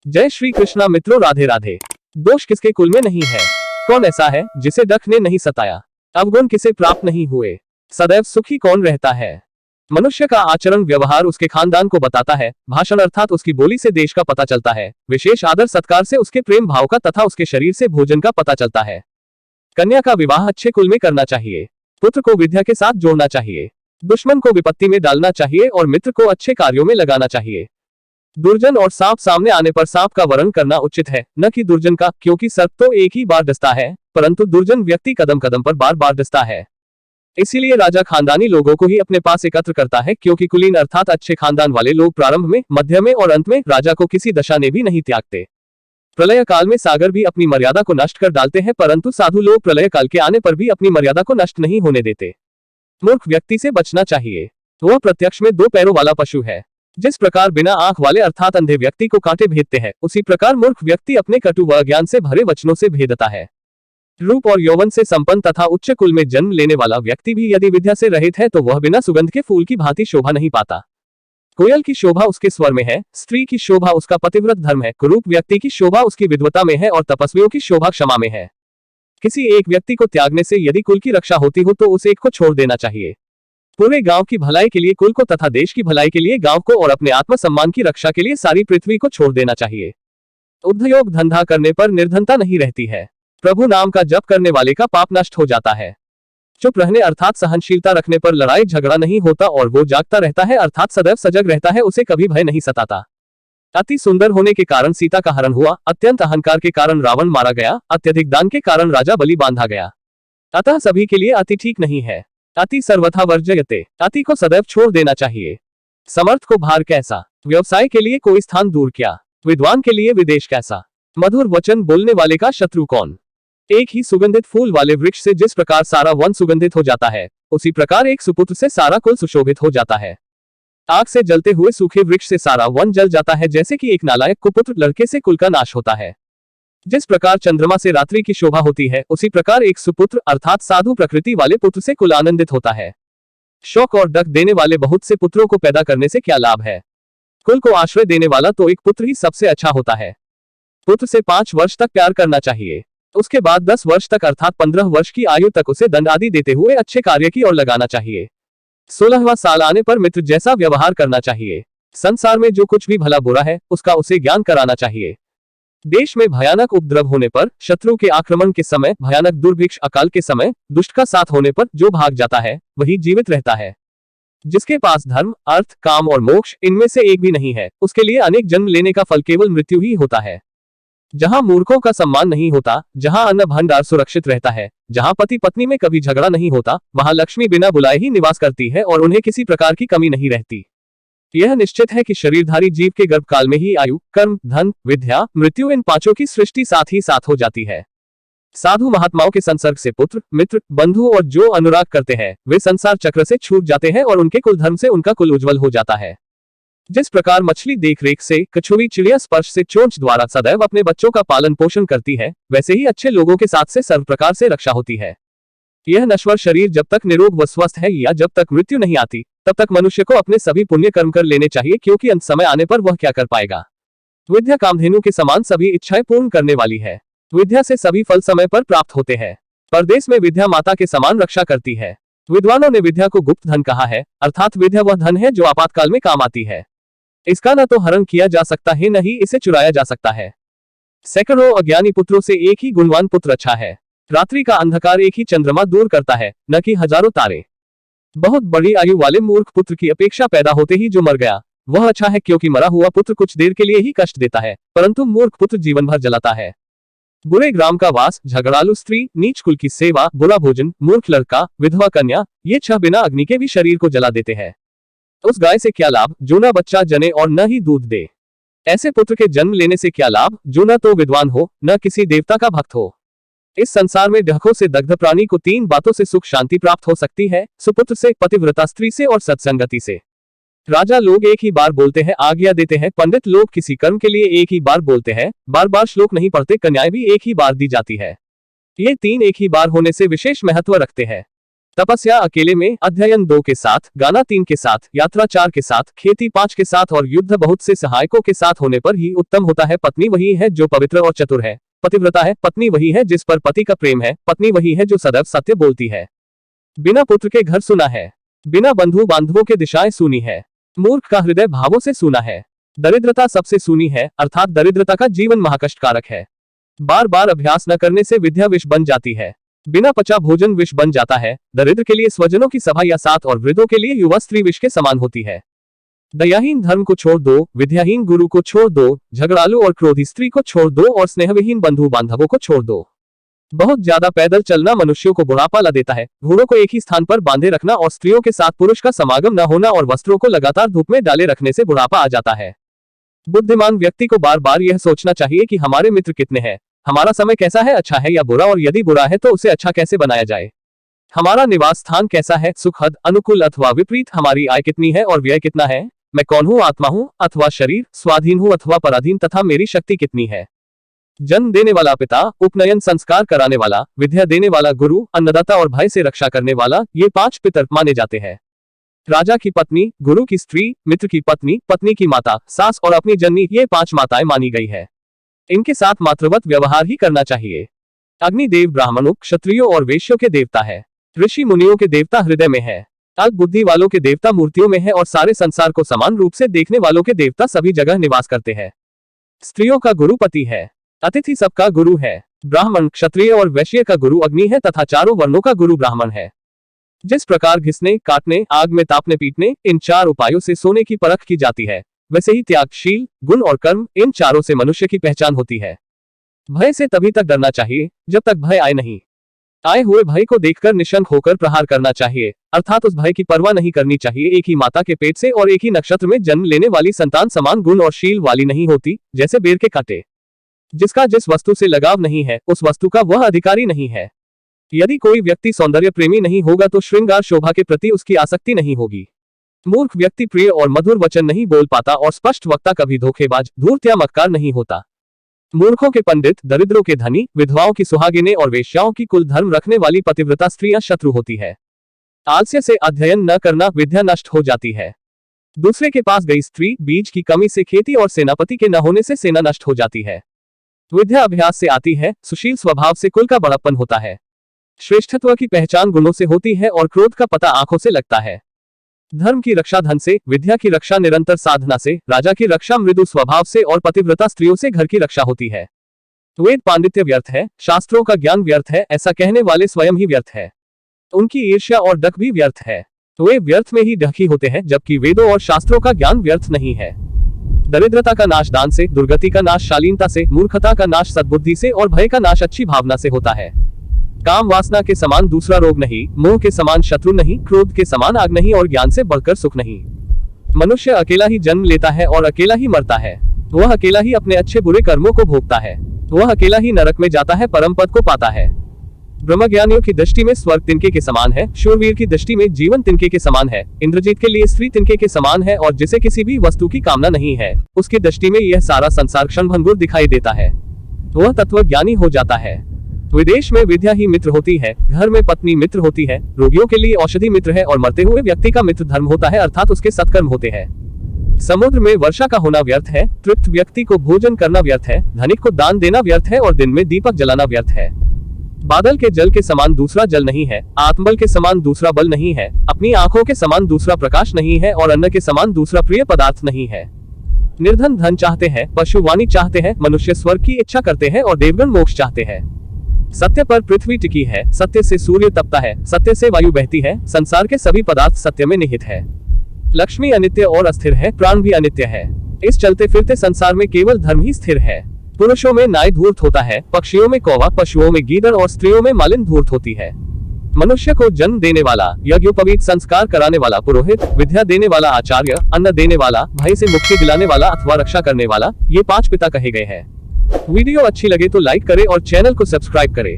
जय श्री कृष्णा मित्रों, राधे राधे। दोष किसके कुल में नहीं है? कौन ऐसा है जिसे डख ने नहीं सताया? अवगुण किसे प्राप्त नहीं हुए? सदैव सुखी कौन रहता है? मनुष्य का आचरण व्यवहार उसके खानदान को बताता है। भाषण अर्थात उसकी बोली से देश का पता चलता है। विशेष आदर सत्कार से उसके प्रेम भाव का तथा उसके शरीर से भोजन का पता चलता है। कन्या का विवाह अच्छे कुल में करना चाहिए। पुत्र को विद्या के साथ जोड़ना चाहिए। दुश्मन को विपत्ति में डालना चाहिए और मित्र को अच्छे कार्यों में लगाना चाहिए। दुर्जन और सांप सामने आने पर सांप का वर्ण करना उचित है, न कि दुर्जन का, क्योंकि सर्प तो एक ही बार डसता है, परंतु दुर्जन व्यक्ति कदम कदम पर बार बार डसता है। इसीलिए राजा खानदानी लोगों को ही अपने पास एकत्र करता है, क्योंकि कुलीन अर्थात अच्छे खानदान वाले लोग प्रारंभ में, मध्य में और अंत में राजा को किसी दशा ने भी नहीं त्यागते। प्रलय काल में सागर भी अपनी मर्यादा को नष्ट कर डालते हैं, परंतु साधु लोग प्रलय काल के आने पर भी अपनी मर्यादा को नष्ट नहीं होने देते। मूर्ख व्यक्ति से बचना चाहिए। वह प्रत्यक्ष में दो पैरों वाला पशु है। जिस प्रकार बिना आंख वाले अर्थात अंधे व्यक्ति को कांटे भेदते हैं, उसी प्रकार मूर्ख व्यक्ति अपने कटु व अज्ञान से भरे वचनों से भेदता है। रूप और यौवन से संपन्न तथा उच्च कुल में जन्म लेने वाला व्यक्ति भी यदि विद्या से रहित है तो वह बिना सुगंध के फूल की भांति शोभा नहीं पाता। कोयल की शोभा उसके स्वर में है, स्त्री की शोभा उसका पतिव्रत धर्म है, कुरूप व्यक्ति की शोभा उसकी विद्वता में है और तपस्वियों की शोभा क्षमा में है। किसी एक व्यक्ति को त्यागने से यदि कुल की रक्षा होती हो तो उस एक को छोड़ देना चाहिए। पूरे गांव की भलाई के लिए कुल को तथा देश की भलाई के लिए गांव को और अपने आत्म सम्मान की रक्षा के लिए सारी पृथ्वी को छोड़ देना चाहिए। उद्योग धंधा करने पर निर्धनता नहीं रहती है। प्रभु नाम का जप करने वाले का पाप नष्ट हो जाता है। चुप रहने अर्थात सहनशीलता रखने पर लड़ाई झगड़ा नहीं होता और वो जागता रहता है अर्थात सदैव सजग रहता है, उसे कभी भय नहीं सताता। अति सुंदर होने के कारण सीता का हरण हुआ, अत्यंत अहंकार के कारण रावण मारा गया, अत्यधिक दान के कारण राजा बलि बांधा गया। अतः सभी के लिए अति ठीक नहीं है। अति सर्वथा वर्जयते, अति को सदैव छोड़ देना चाहिए। समर्थ को भार कैसा, व्यवसाय के लिए कोई स्थान दूर क्या, विद्वान के लिए विदेश कैसा। मधुर वचन बोलने वाले का शत्रु कौन। एक ही सुगंधित फूल वाले वृक्ष से जिस प्रकार सारा वन सुगंधित हो जाता है, उसी प्रकार एक सुपुत्र से सारा कुल सुशोभित हो जाता है। आग से जलते हुए सूखे वृक्ष से सारा वन जल जाता है, जैसे कि एक नालायक कुपुत्र लड़के से कुल का नाश होता है। जिस प्रकार चंद्रमा से रात्रि की शोभा होती है, उसी प्रकार एक सुपुत्र अर्थात साधु प्रकृति वाले पुत्र से कुल आनंदित होता है। शौक और डक देने वाले बहुत से पुत्रों को पैदा करने से क्या लाभ है? कुल को आश्रय देने वाला तो एक पुत्र ही सबसे अच्छा होता है। पुत्र से 5 वर्ष तक प्यार करना चाहिए। उसके बाद 10 वर्ष तक अर्थात 15 वर्ष की आयु तक उसे दंड आदि देते हुए अच्छे कार्य की ओर लगाना चाहिए। 16वां साल आने पर मित्र जैसा व्यवहार करना चाहिए। संसार में जो कुछ भी भला बुरा है उसका उसे ज्ञान कराना चाहिए। देश में भयानक उपद्रव होने पर, शत्रु के आक्रमण के समय, भयानक दुर्भिक्ष अकाल के समय, दुष्ट का साथ होने पर जो भाग जाता है वही जीवित रहता है। जिसके पास धर्म, अर्थ, काम और मोक्ष इनमें से एक भी नहीं है, उसके लिए अनेक जन्म लेने का फल केवल मृत्यु ही होता है। जहां मूर्खों का सम्मान नहीं होता, जहां अन्न भंडार सुरक्षित रहता है, जहां पति पत्नी में कभी झगड़ा नहीं होता, वहां लक्ष्मी बिना बुलाए ही निवास करती है और उन्हें किसी प्रकार की कमी नहीं रहती। यह निश्चित है कि शरीरधारी जीव के गर्भकाल में ही आयु, कर्म, धन, विद्या, मृत्यु इन पांचों की सृष्टि साथ ही साथ हो जाती है। साधु महात्माओं के संसर्ग से पुत्र, मित्र, बंधु और जो अनुराग करते हैं वे संसार चक्र से छूट जाते हैं और उनके कुल धर्म से उनका कुल उज्जवल हो जाता है। जिस प्रकार मछली देख रेख से, कछुई चिड़िया स्पर्श से चोंच द्वारा सदैव अपने बच्चों का पालन पोषण करती है, वैसे ही अच्छे लोगों के साथ से सर्व प्रकार से रक्षा होती है। यह नश्वर शरीर जब तक निरोग व स्वस्थ है या जब तक मृत्यु नहीं आती, तब तक मनुष्य को अपने सभी पुण्य कर्म कर लेने चाहिए, क्योंकि अंत समय आने पर वह क्या कर पाएगा। विद्या कामधेनु के समान सभी इच्छाएं पूर्ण करने वाली है। विद्या से सभी फल समय पर प्राप्त होते हैं। परदेश में विद्या माता के समान रक्षा करती है। विद्वानों ने विद्या को गुप्त धन कहा है, अर्थात विद्या वह धन है जो आपातकाल में काम आती है। इसका न तो हरण किया जा सकता है, न ही इसे चुराया जा सकता है। सैकड़ों अज्ञानी पुत्रों से एक ही गुणवान पुत्र अच्छा है। रात्रि का अंधकार एक ही चंद्रमा दूर करता है, न कि हजारों तारे। बहुत बड़ी आयु वाले मूर्ख पुत्र की अपेक्षा पैदा होते ही जो मर गया वह अच्छा है, क्योंकि मरा हुआ पुत्र कुछ देर के लिए ही कष्ट देता है, परंतु मूर्ख पुत्र जीवन भर जलाता है। बुरे ग्राम का वास, झगड़ालू स्त्री, नीच कुल की सेवा, बुरा भोजन, मूर्ख लड़का, विधवा कन्या, ये 6 बिना अग्नि के भी शरीर को जला देते हैं। उस गाय से क्या लाभ जो न बच्चा जने और न ही दूध दे। ऐसे पुत्र के जन्म लेने से क्या लाभ जो न तो विद्वान हो न किसी देवता का भक्त हो। इस संसार में ढकों से दग्ध प्राणी को 3 बातों से सुख शांति प्राप्त हो सकती है, सुपुत्र से, पतिव्रता स्त्री से और सत्संगति से। राजा लोग एक ही बार बोलते हैं, आज्ञा देते हैं। पंडित लोग किसी कर्म के लिए एक ही बार बोलते हैं, बार बार श्लोक नहीं पढ़ते। कन्याएं भी एक ही बार दी जाती है। ये 3 एक ही बार होने से विशेष महत्व रखते हैं। तपस्या अकेले में, अध्ययन 2 के साथ, गाना 3 के साथ, यात्रा 4 के साथ, खेती 5 के साथ और युद्ध बहुत से सहायकों के साथ होने पर ही उत्तम होता है। पत्नी वही है जो पवित्र और चतुर है, पतिव्रता है। पत्नी वही है जिस पर पति का प्रेम है। पत्नी वही है जो सदैव सत्य बोलती है। बिना पुत्र के घर सुना है, बिना बंधु बांधवों के दिशाएं सुनी है। मूर्ख का हृदय भावों से सुना है। दरिद्रता सबसे सुनी है, अर्थात दरिद्रता का जीवन महाकष्टकारक है। बार बार अभ्यास न करने से विद्या विष बन जाती है। बिना पचा भोजन विष बन जाता है। दरिद्र के लिए स्वजनों की सभा या साथ और वृद्धों के लिए युवा स्त्री विष के समान होती है। दयाहीन धर्म को छोड़ दो, विद्याहीन गुरु को छोड़ दो, झगड़ालू और क्रोधी स्त्री को छोड़ दो और स्नेहविहीन बंधु बांधवों को छोड़ दो। बहुत ज्यादा पैदल चलना मनुष्यों को बुढ़ापा ला देता है। घोड़ों को एक ही स्थान पर बांधे रखना और स्त्रियों के साथ पुरुष का समागम न होना और वस्त्रों को लगातार धूप में डाले रखने से बुढ़ापा आ जाता है। बुद्धिमान व्यक्ति को बार बार यह सोचना चाहिए कि हमारे मित्र कितने हैं, हमारा समय कैसा है, अच्छा है या बुरा, और यदि बुरा है तो उसे अच्छा कैसे बनाया जाए। हमारा निवास स्थान कैसा है, सुखद, अनुकूल अथवा विपरीत, हमारी आय कितनी है और व्यय कितना है, मैं कौन हूँ, आत्मा हूँ अथवा शरीर, स्वाधीन हूँ अथवा पराधीन, तथा मेरी शक्ति कितनी है। जन्म देने वाला पिता, उपनयन संस्कार कराने वाला, विद्या देने वाला गुरु, अन्नदाता और भय से रक्षा करने वाला, ये 5 पितर माने जाते हैं। राजा की पत्नी, गुरु की स्त्री, मित्र की पत्नी, पत्नी की माता, सास और अपनी जननी, ये 5 माताएं मानी गई है। इनके साथ मातृवत व्यवहार ही करना चाहिए। अग्निदेव ब्राह्मणों, क्षत्रियों और वैश्यों के देवता है। ऋषि मुनियों के देवता हृदय में है। अल्प बुद्धि वालों के देवता मूर्तियों में है और सारे संसार को समान रूप से देखने वालों के देवता सभी जगह निवास करते हैं। स्त्रियों का गुरु पति है। अतिथि सबका गुरु है। ब्राह्मण, क्षत्रिय और वैश्य का गुरु अग्नि है तथा चारों वर्णों का गुरु ब्राह्मण है। जिस प्रकार घिसने, काटने, आग में तापने, पीटने, इन 4 उपायों से सोने की परख की जाती है, वैसे ही त्यागशील, गुण और कर्म, इन चारों से मनुष्य की पहचान होती है। भय से तभी तक डरना चाहिए जब तक भय आए नहीं। आए हुए भय को देखकर निशंक होकर प्रहार करना चाहिए, अर्थात उस भय की परवाह नहीं करनी चाहिए। एक ही माता के पेट से और एक ही नक्षत्र में जन्म लेने वाली संतान समान गुण और शील वाली नहीं होती, जैसे बेर के कांटे। जिसका जिस वस्तु से लगाव नहीं है, उस वस्तु का वह अधिकारी नहीं है। यदि कोई व्यक्ति सौंदर्य प्रेमी नहीं होगा तो श्रृंगार शोभा के प्रति उसकी आसक्ति नहीं होगी। मूर्ख व्यक्ति प्रिय और मधुर वचन नहीं बोल पाता और स्पष्ट वक्ता कभी धोखेबाज, धूर्त या मक्कार नहीं होता। मूर्खों के पंडित, दरिद्रों के धनी, विधवाओं की सुहागिनें और वेश्याओं की कुल धर्म रखने वाली पतिव्रता स्त्रियां शत्रु होती है। आलस्य से अध्ययन न करना, विद्या नष्ट हो जाती है। दूसरे के पास गई स्त्री, बीज की कमी से खेती और सेनापति के न होने से सेना नष्ट हो जाती है। विद्या अभ्यास से आती है। सुशील स्वभाव से कुल का बड़प्पन होता है। श्रेष्ठत्व की पहचान गुणों से होती है और क्रोध का पता आंखों से लगता है। धर्म की रक्षा धन से, विद्या की रक्षा निरंतर साधना से, राजा की रक्षा मृदु स्वभाव से और पतिव्रता स्त्रियों से घर की रक्षा होती है। वेद पांडित्य व्यर्थ है, शास्त्रों का ज्ञान व्यर्थ है, ऐसा कहने वाले स्वयं ही व्यर्थ है। उनकी ईर्ष्या और डक भी व्यर्थ है। वे व्यर्थ में ही ढकी होते हैं, जबकि वेदों और शास्त्रों का ज्ञान व्यर्थ नहीं है। दरिद्रता का नाश दान से, दुर्गति का नाश शालीनता से, मूर्खता का नाश सद्बुद्धि से और भय का नाश अच्छी भावना से होता है। काम वासना के समान दूसरा रोग नहीं, मोह के समान शत्रु नहीं, क्रोध के समान आग नहीं और ज्ञान से बढ़कर सुख नहीं। मनुष्य अकेला ही जन्म लेता है और अकेला ही मरता है। वह अकेला ही अपने अच्छे बुरे कर्मों को भोगता है। वह अकेला ही नरक में जाता है, परम पद को पाता है। ब्रह्मज्ञानियों की दृष्टि में स्वर्ग तिनके के समान है, शूरवीर की दृष्टि में जीवन तिनके के समान है, इंद्रजीत के लिए स्त्री तिनके के समान है और जिसे किसी भी वस्तु की कामना नहीं है, उसकी दृष्टि में यह सारा संसार क्षणभंगुर दिखाई देता है। वह तत्वज्ञानी हो जाता है। विदेश में विद्या ही मित्र होती है, घर में पत्नी मित्र होती है, रोगियों के लिए औषधि मित्र है और मरते हुए व्यक्ति का मित्र धर्म होता है, अर्थात उसके सत्कर्म होते हैं। समुद्र में वर्षा का होना व्यर्थ है, तृप्त व्यक्ति को भोजन करना व्यर्थ है, धनिक को दान देना व्यर्थ है और दिन में दीपक जलाना व्यर्थ है। बादल के जल के समान दूसरा जल नहीं है, आत्मबल के समान दूसरा बल नहीं है, अपनी आंखों के समान दूसरा प्रकाश नहीं है और अन्न के समान दूसरा प्रिय पदार्थ नहीं है। निर्धन धन चाहते हैं, पशु वाणी चाहते हैं, मनुष्य स्वर्ग की इच्छा करते हैं और देवगण मोक्ष चाहते हैं। सत्य पर पृथ्वी टिकी है, सत्य से सूर्य तपता है, सत्य से वायु बहती है, संसार के सभी पदार्थ सत्य में निहित है। लक्ष्मी अनित्य और अस्थिर है, प्राण भी अनित्य है। इस चलते फिरते संसार में केवल धर्म ही स्थिर है। पुरुषों में नाय धूर्त होता है, पक्षियों में कौवा, पशुओं में गीदड़ और स्त्रियों में मालिन धूर्त होती है। मनुष्य को जन्म देने वाला, यज्ञोपवीत संस्कार कराने वाला पुरोहित, विद्या देने वाला आचार्य, अन्न देने वाला, भय से मुक्ति दिलाने वाला अथवा रक्षा करने वाला, ये 5 पिता कहे गए हैं। वीडियो अच्छी लगे तो लाइक करें और चैनल को सब्सक्राइब करें।